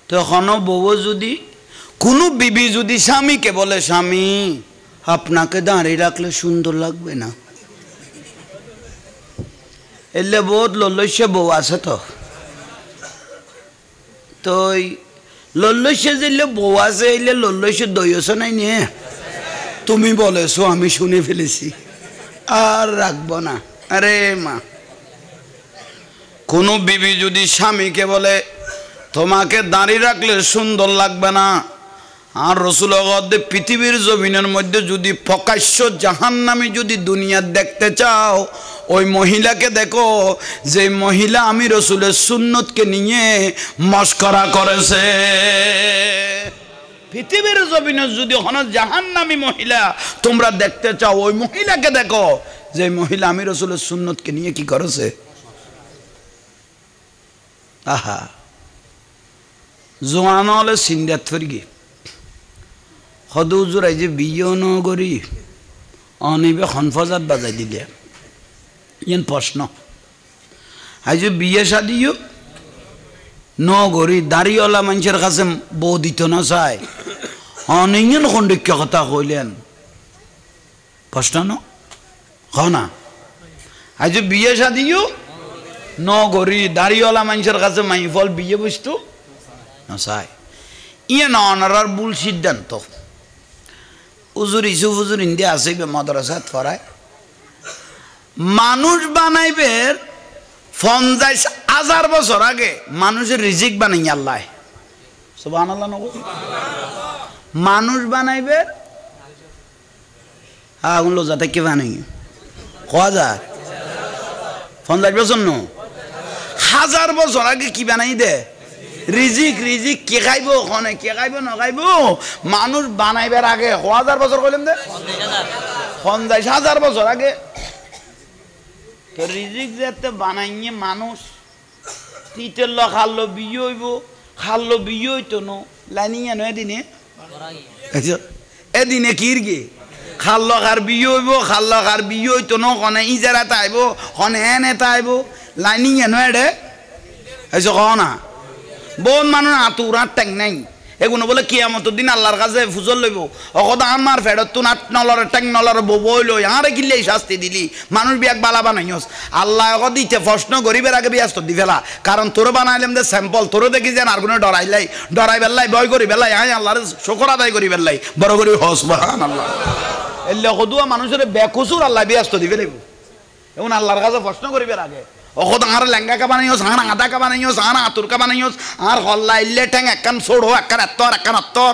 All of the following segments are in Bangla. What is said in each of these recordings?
তখন বউ যদি কোনো বিবি যদি স্বামীকে বলে স্বামী আপনাকে দাঁড়িয়ে রাখলে সুন্দর লাগবে না, এলে বহুত লল্লস্য বউ আছে তো লল্লস্য যেলে বউ আছে এলে লল্লস্য দইছ নাই নিয়ে তুমি বলেছো আমি শুনে ফেলেছি আর রাখবো না। আরে মা, কোনো বিবি যদি স্বামীকে বলে তোমাকে দাঁড়িয়ে রাখলে সুন্দর লাগবে না, আর রসুল পৃথিবীর জমিনের মধ্যে যদি প্রকাশ্য জাহান্নামী যদি দুনিয়া দেখতে চাও ওই মহিলাকে দেখো যে মহিলা আমি রসুলের সুন্নতকে নিয়ে মস্করা করেছে। পৃথিবীর জমিনে যদি জাহান্নামী মহিলা তোমরা দেখতে চাও ওই মহিলাকে দেখো যে মহিলা আমি রসুলের সুন্নতকে নিয়ে কি করেছে। আহা, জোয়ান হলে সিন্দাত ফিরগি সদুজুর এই যে বিয়ে নগরী অনিবে খনফজাত বাজাই দিলে ইয়েন প্রশ্ন আজ বিয়ে শাদিও নগরী দাড়িওয়ালা মানুষের কাছে বউ দিত না চায় অনিয়ন খন্ডিক্য কথা কইলেন প্রশ্ন না আজ বিয়ে শাদিও নগরী দাড়িওয়ালা মানুষের কাছে মাইফল বিয়ে বস্তু না চায় ইয়ে ননার ভুল সিদ্ধান্ত। উজুর ইসুফ হুজুর ইন্ডিয়া আছে মাদ্রাসাত পড়ায় মানুষ বানাইবে 50,000 বছর আগে মানুষের রিজিক বানাই আল্লাহ সুবহানাল্লাহ নগো মানুষ বানাইবে আগুন যাতে কি বানাই কয়া যায় 50 বছর ন 1000 বছর আগে কি বানাই দে রিজিক রিজিক কে খাইব ওখানে কে খাইব না খাইব মানুষ বানাইবার আগে 1000 বছর কইলেন দে 50,000 বছর আগে তো রিজিক যেতে বানাইয়ে মানুষ তিতেল খাল্লো বিয়ে হইতো ন লাইনিয়া নয় এদিনে এদিনে কিরগে খাল্লো খার বিয়ে হইব খাল্লো খার বিয়ে হইতো ন কনে ইজারাতে আইব কনে এনেতে আইব লাইনিয়া নয় রে এসে কহ না বোন মানুষ আতুরার ট্যাং নাই এগুলো বলে কিয়ামতের দিন আল্লাহর কাছে ফুজল লইব অকদা আমার ফেরত তুন 8 নলর ট্যাং নলর বই লই আরে কিল্লে শাস্তি দিলি মানুষ বিয়াক বালা বানাইস আল্লাহ অক দিতে প্রশ্ন গরিবের আগে বিয়াস্ত দি ফেলা কারণ তোর বানাইলাম যে স্যাম্পল তোর দেখি যেন আর কোনো ডরাই বেল্লাই ভয় করি বেল্লাই আয় আল্লাহর শুকর আদায় করি বেল্লাই বড় করি সুবহানাল্লাহ এলে কদুয়া মানুষের বেকসুর আল্লাহ বিয়াস্ত দি ফেলিব এখন আল্লাহর কাছে প্রশ্ন করিবার আগে অকদ আর লেঙ্গা কা বানাইস আর আদা কা বানাইস আর আতুর কা বানাইস আর হল্লা ইল্লে ঠ্যাং একখান ছোড়ো একখান এত্তর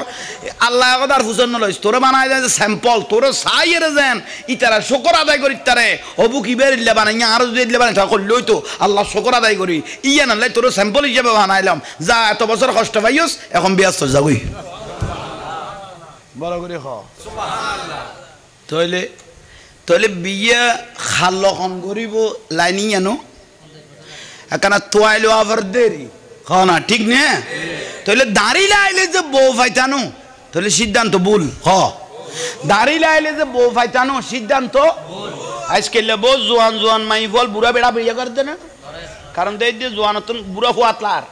আল্লাহ অকদ আর ফুসন লইস তোরে বানাই দেয় স্যাম্পল তোর সাইয়ের যেন ইতারা শুকর আদায় করি তারে অবু কিবের ইল্লে বানাই আর যদি ইল্লে বানাই করলেই তো আল্লাহ শুকর আদায় করি ইয়া নালে তোর স্যাম্পল হিসেবে বানাইলাম যা এত বছর কষ্ট পাইস এখন ব্যস্ত যাবই বড় করে খ সুবহানাল্লাহ তইলে বিয়ে খাল্লখন করিব লাইনি জানো এখানে তোয়াইলো আবার দেরি না ঠিক নে তাহলে দাঁড়িয়ে আইলে যে বউ ফাইতানো তাহলে সিদ্ধান্ত ভুল দাঁড়িয়ে আইলে যে বউ ফাইতানো সিদ্ধান্ত আজকে বউ জোয়ান মাই বল বুড়া বেড়া বিয়ে করে দে না কারণ দেখ দিয়ে জোয়ান বুড়া ফুয়াতলার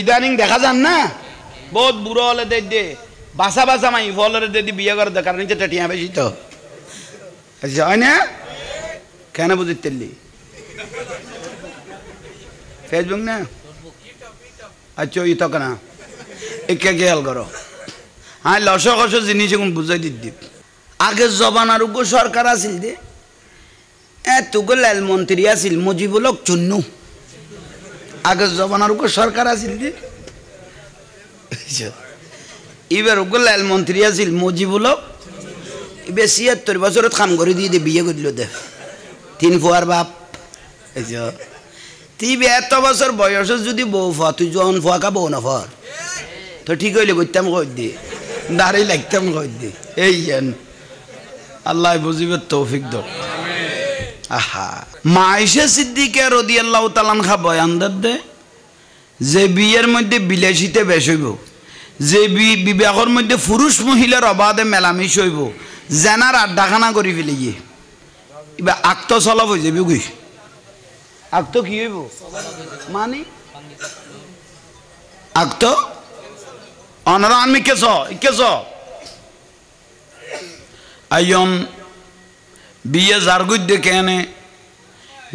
ইদানিং দেখা যান না বহুত বুড়ো হলে দেখ দে বাসা মাই ফলের দিদি বিয়ে করে দে কারণ টিয়া বেশি তো হয় না কেন বুঝিতেলি ফেসবুক না আচ্ছা ই তো না একে খেয়াল করো হ্যাঁ লস জিনিস এখন বুঝাই দিদি আগে জবানার উগ্র সরকার আছিল দে এতগো লাল মন্ত্রী আছিল মুজিবুল হক চুন্নু আগে জবানার উগ্র সরকার আছিল দে এবার উগ্র লাল মন্ত্রী আছিল মুজিবুল হক এবার ৭৬ বছরত কাম করে দিয়ে বিয়ে করল দে 3 ফুয়ার বাপ তুই এত বছর বয়স যদি বউ ফা তুই জন ফুয়াকা বউ না ফর তো ঠিক হইলে করতাম কই দি দাঁড়িয়ে লাগতাম কই দি এই জান আল্লাহ বুঝিবে তৌফিক দাও আহা মা আয়েশা সিদ্দিকা রাদিয়াল্লাহু তাআলা আনহা বয়ান দে যে বিয়ের মধ্যে বিলাসিতা বেশ হইব যে বিবাহের মধ্যে পুরুষ মহিলার অবাধে মেলামেশ হইব জেনার আড্ডাখানা করি ফেলে গিয়ে এবার আক্ত চলব হয়ে যাবে গুই আক্ত কি হইব মানে আগতো অনারা আমি কেছ আইয়ন বিয়ে জারগুদ দে কেনে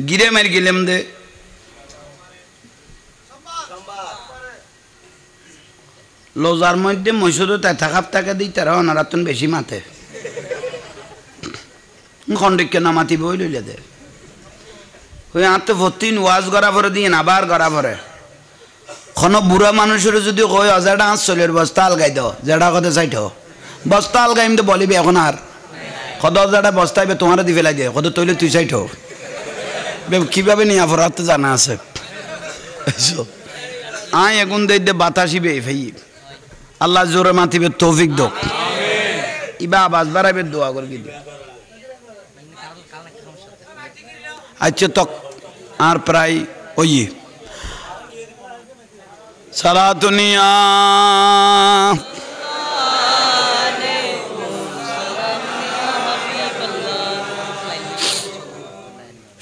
গিরে মের গেলাম দে লোজার মধ্যে মৈশুদ থাকাপ টাকা দিই তারা অনারাতন বেশি মাতে খন্ডিককে না মাতিব ওই লইলে দে ওই আত্ম ভর্তি ওয়াজ গড়া ভরে দিয়ে আবার গড়া ভরে কোনো বুড়া মানুষের যদি কই যেটা আঁচ চলের বস্তা আলগাই দাও যেটা কথা চাইত বস্তা আলগাইম তো বলিবি এখন আর কত যেটা বস্তাইবে তোমার দি ফেলাই দিয়ে কত তৈলে তুই চাইত কিভাবে নিয়ে আফরাত তো জানা আছে আয় এখন দে বাতাসিবে ভাই আল্লাহ জোরে মাতিবে তৌফিক দো ইবা আবাজ বাড়াইবে দোয়া করে কি আচ্ছা তক আর প্রায় ওই সালাতুনিয়া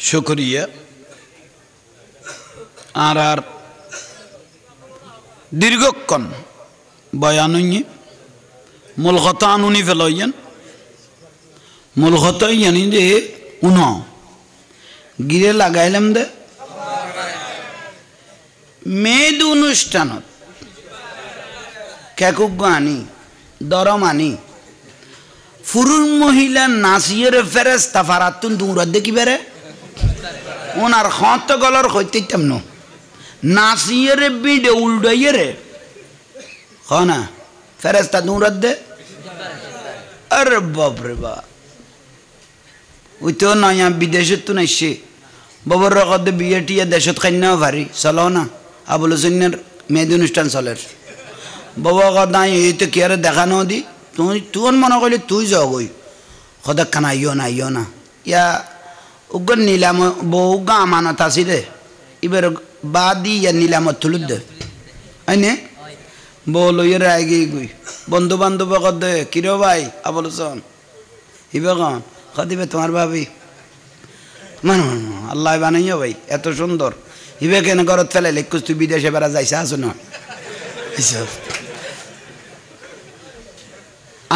শুকরিয়া আর দীর্ঘক্ষণ বয়ানুনি মূল কথা আনুনি ফেলইয়েন মূল কথা ইয়ানি যে উন গিরে লাগাইলাম দে মেদ অনুষ্ঠানত কেকুক আনি দরম আনি ফুরুর মহিলা নাচিয়ের ফেরেস্তা ফারাতুন দূরত দেখি বেড়ে ওনার হত গলর হইতেইতাম ন নাচিয়ের বিডে উল্ডাইয়ে না ফেরেস্তা দূরত দে আরে বাপরে বা ওই তো নয়া বিদেশত তো নাইছে বাবার রকত বিয়ে টিয়ে দেশত খাইনাও ভারি চলো না আবুল হোসেনের মেয়েদ অনুষ্ঠান চলের বাবা কথা এই তো কি আর দেখানো দি তুই মনে করলি তুই যাও গই সদাক খানা আইও না ইয়া উগ্র নিলাম বউ গা আমানত আছি দে এবার বাদ দি ইয়া নিলামত তুলুত দে আইনে বউ লইয়ে রায় গিয়ে গই বন্ধু বান্ধব কত দে কিরো ভাই আবুল হোসেন ইবে কন কদিবে তোমার ভাবি আল্লাহ বানাইও ভাই এত সুন্দর ইবে কেন ঘরত ফেলাইলে তুই বিদেশে বেড়া যাইছে আসো না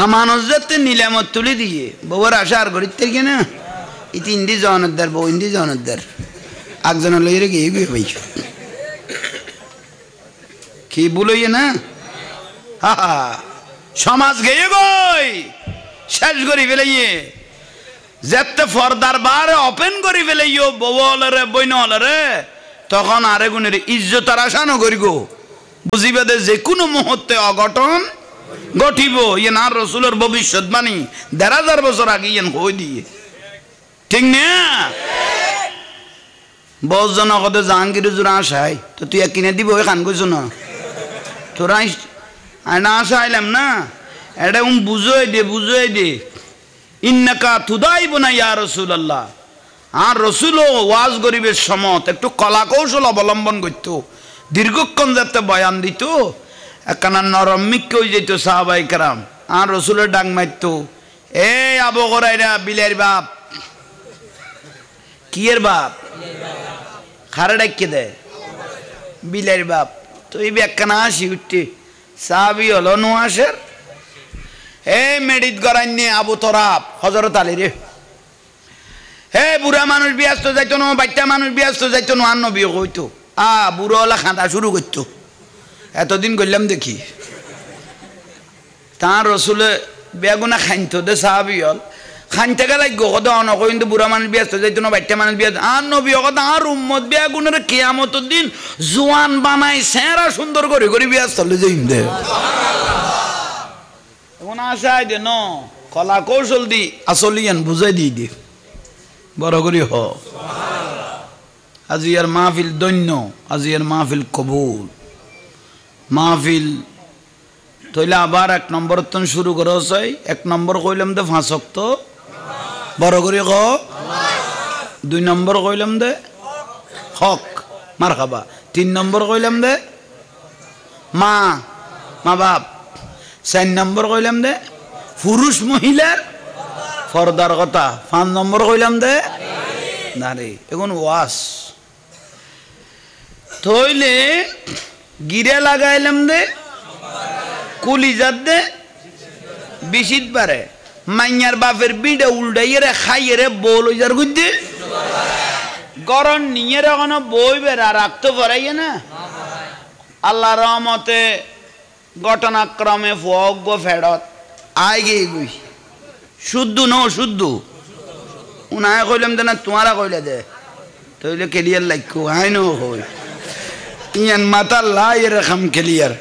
আমানত যাতে নিলামত তুলে দিয়ে বউর আশা আর গরিতে কিনা ইতি ইন্দি জনদার বউ ইন্দি জনদার একজন লইরে গিয়ে গিয়ে ভাই কি বলইয়ে না হা সমাজ গেয়ে গই শেষ করি ফেলাইয়ে যেতে ফর্দার বার ওপেন করি ফেলাইও বউলরে বইনলরে তখন আরে গুণের ইজ্জতার আশা নগরি গো বুঝিবে দে যে কোনো মুহূর্তে অঘটন ঘটিব ইয়ে না রসুলের ভবিষ্যৎবাণী ১,৫০০ বছর আগে ইয়েন কই দিয়ে ঠিক না বসজন কতে জাহাঙ্গীর জোড়া আসাই তো তুই কিনে দিব ওই খান কইছ না তোরা না আসা আইলাম না এটা বুঝোই দে ইন্নাকা তুদাইবুনা ইয়া রাসূলুল্লাহ আর রসুলও ওয়াজ গরিবের সমত একটু কলা কৌশল অবলম্বন করত দীর্ঘক্ষণ যাতে বয়ান দিত একখানা নরম মিক্কে হয়ে যেত সাহাবাই কেরাম আর রসুলের ডাক মারত এ আবু হুরায়রা বিলের বাপ কি এর বাপ খারে ডাকে দেয় বিলের বাপ তো এই একখানা হাসি উঠতে সাহাবি হলো নুয়াশের হে মেডিত গড়াই নিয়ে আবু তরাব হজরত আলী রে হে বুড়া মানুষ ব্যস্ত যাইতো না বাচ্চা মানুষ ব্যস্ত যাইতো না আর নবী কইতো বুড়োওয়ালা খাঁদা শুরু করতো এতদিন করলাম দেখি তার রসুলে বেগুনা খাইতো দে সাহাবি হল খাইতে গেলে কথা অনক কিন্তু বুড়া মানুষ ব্যস্ত যাইতো না বাচ্চা মানুষ ব্যস্ত আর নবী কথা আর উম্মত বেগুনের কিয়ামতের দিন জোয়ান বানাই সেরা সুন্দর করে করে ব্যস্ত যাইম দে এখন আশাই দে ন কলা কৌশল দি আসলিয়ান বুঝাই দি দে বড় করি হ আজি আর মাহফিল দৈন্য আজি আর মাহফিল কবুল মাহফিল তইলে আবার ১ নম্বর তন শুরু করা চাই ১ নম্বর কইলাম দে ৫ ওয়াক্ত বড় করি ক ২ নম্বর কইলাম দে হক মারহাবা ৩ নম্বর কইলাম দে মা বাপ ৪ নম্বর কইলাম দে পুরুষ মহিলার ফর্দার কথা ৫ নম্বর কইলাম দে নারী এখন ওয়াস তইলে গিরে লাগাইলাম দে কুলিজাত দে বিশিত পারে মাইয়ার বাপের বিডে উল্টাইয়ে রে খাইয়ে রে বল যার গুদ্দে গরম নিয়ে রে কোনো বই বেড়া রাখতে পারাইয়ে না আল্লাহ রহমতে ঘটনাক্রমে ফগ ফেরত আয় গিয়ে গুই শুদ্ধ নো শুদ্ধ উনায় কইলাম দে না তোমারা কইলে দে তইলে ক্লিয়ার লাগবো আই নো হই ইয়ান মাতা লাই রে খাম ক্লিয়ার